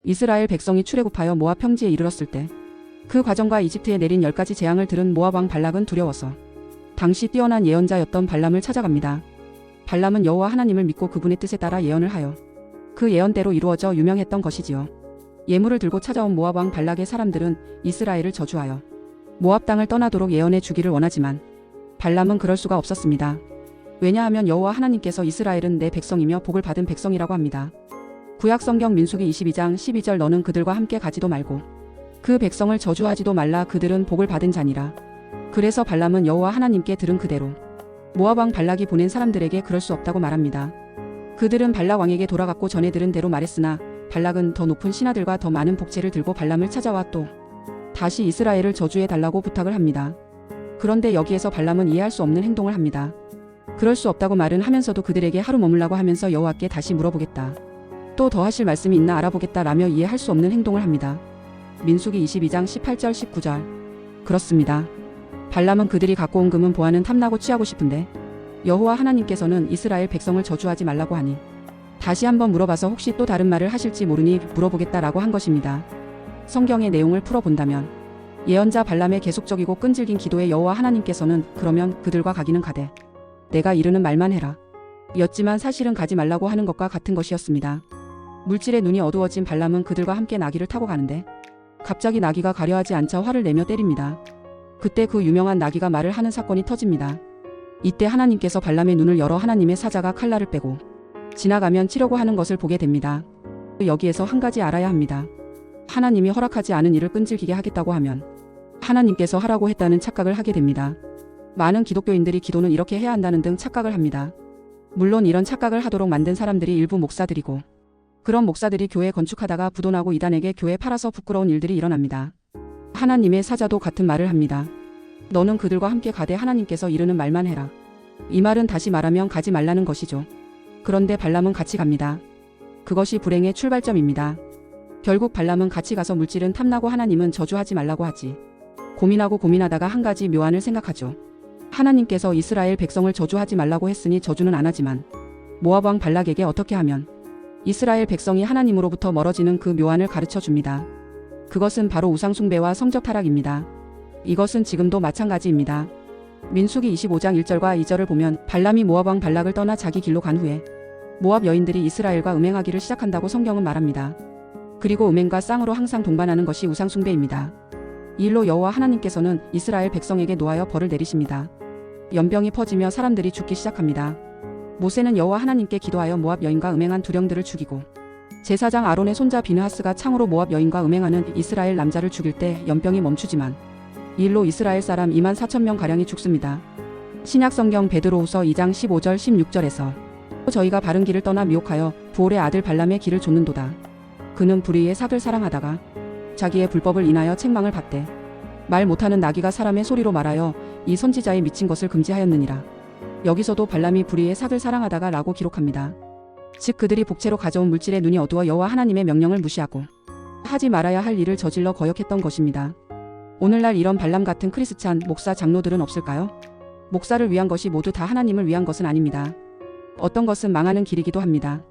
이스라엘 백성이 출애굽하여 모압 평지에 이르렀을 때 그 과정과 이집트에 내린 10가지 재앙을 들은 모압 왕 발락은 두려워서 당시 뛰어난 예언자였던 발람을 찾아갑니다. 발람은 여호와 하나님을 믿고 그분의 뜻에 따라 예언을 하여 그 예언대로 이루어져 유명했던 것이지요. 예물을 들고 찾아온 모압 왕 발락의 사람들은 이스라엘을 저주하여 모압 땅을 떠나도록 예언해 주기를 원하지만 발람은 그럴 수가 없었습니다. 왜냐하면 여호와 하나님께서 이스라엘은 내 백성이며 복을 받은 백성이라고 합니다. 구약 성경 민수기 22장 12절 너는 그들과 함께 가지도 말고 그 백성을 저주하지도 말라 그들은 복을 받은 자니라. 그래서 발람은 여호와 하나님께 들은 그대로 모압 왕 발락이 보낸 사람들에게 그럴 수 없다고 말합니다. 그들은 발락 왕에게 돌아갔고 전에 들은 대로 말했으나 발락은 더 높은 신하들과 더 많은 복제를 들고 발람을 찾아와 또 다시 이스라엘을 저주해 달라고 부탁을 합니다. 그런데 여기에서 발람은 이해할 수 없는 행동을 합니다. 그럴 수 없다고 말은 하면서도 그들에게 하루 머물라고 하면서 여호와께 다시 물어보겠다. 또 더 하실 말씀이 있나 알아보겠다 라며 이해할 수 없는 행동을 합니다. 민수기 22장 18절 19절 그렇습니다. 발람은 그들이 갖고 온 금은 보아는 탐나고 취하고 싶은데 여호와 하나님께서는 이스라엘 백성을 저주하지 말라고 하니 다시 한번 물어봐서 혹시 또 다른 말을 하실지 모르니 물어보겠다라고 한 것입니다. 성경의 내용을 풀어본다면 예언자 발람의 계속적이고 끈질긴 기도에 여호와 하나님께서는 그러면 그들과 가기는 가되 내가 이르는 말만 해라 였지만 사실은 가지 말라고 하는 것과 같은 것이었습니다. 물질의 눈이 어두워진 발람은 그들과 함께 나귀를 타고 가는데 갑자기 나귀가 가려하지 않자 화를 내며 때립니다. 그때 그 유명한 나귀가 말을 하는 사건이 터집니다. 이때 하나님께서 발람의 눈을 열어 하나님의 사자가 칼날을 빼고 지나가면 치려고 하는 것을 보게 됩니다. 여기에서 한 가지 알아야 합니다. 하나님이 허락하지 않은 일을 끈질기게 하겠다고 하면 하나님께서 하라고 했다는 착각을 하게 됩니다. 많은 기독교인들이 기도는 이렇게 해야 한다는 등 착각을 합니다. 물론 이런 착각을 하도록 만든 사람들이 일부 목사들이고 그런 목사들이 교회 건축하다가 부도나고 이단에게 교회 팔아서 부끄러운 일들이 일어납니다. 하나님의 사자도 같은 말을 합니다. 너는 그들과 함께 가되 하나님께서 이르는 말만 해라. 이 말은 다시 말하면 가지 말라는 것이죠. 그런데 발람은 같이 갑니다. 그것이 불행의 출발점입니다. 결국 발람은 같이 가서 물질은 탐나고 하나님은 저주하지 말라고 하지. 고민하다가 한 가지 묘안을 생각하죠. 하나님께서 이스라엘 백성을 저주하지 말라고 했으니 저주는 안 하지만 모압 왕 발락에게 어떻게 하면 이스라엘 백성이 하나님으로부터 멀어지는 그 묘안을 가르쳐 줍니다. 그것은 바로 우상 숭배와 성적 타락입니다. 이것은 지금도 마찬가지입니다. 민수기 25장 1절과 2절을 보면 발람이 모압 왕 발락을 떠나 자기 길로 간 후에 모압 여인들이 이스라엘과 음행하기를 시작한다고 성경은 말합니다. 그리고 음행과 쌍으로 항상 동반하는 것이 우상 숭배입니다. 이 일로 여호와 하나님께서는 이스라엘 백성에게 노하여 벌을 내리십니다. 연병이 퍼지며 사람들이 죽기 시작합니다. 모세는 여호와 하나님께 기도하여 모압 여인과 음행한 두령들을 죽이고 제사장 아론의 손자 비느하스가 창으로 모압 여인과 음행하는 이스라엘 남자를 죽일 때 연병이 멈추지만 이 일로 이스라엘 사람 2만 4천 명 가량이 죽습니다. 신약성경 베드로후서 2장 15절 16절에서 저희가 바른 길을 떠나 미혹하여 부올의 아들 발람의 길을 좇는도다. 그는 불의의 삭을 사랑하다가 자기의 불법을 인하여 책망을 받되 말 못하는 나귀가 사람의 소리로 말하여 이 선지자의 미친 것을 금지하였느니라. 여기서도 발람이 불의의 삭을 사랑하다가 라고 기록합니다. 즉 그들이 복채로 가져온 물질에 눈이 어두워 여호와 하나님의 명령을 무시하고 하지 말아야 할 일을 저질러 거역했던 것입니다. 오늘날 이런 발람 같은 크리스찬 목사 장로들은 없을까요? 목사를 위한 것이 모두 다 하나님을 위한 것은 아닙니다. 어떤 것은 망하는 길이기도 합니다.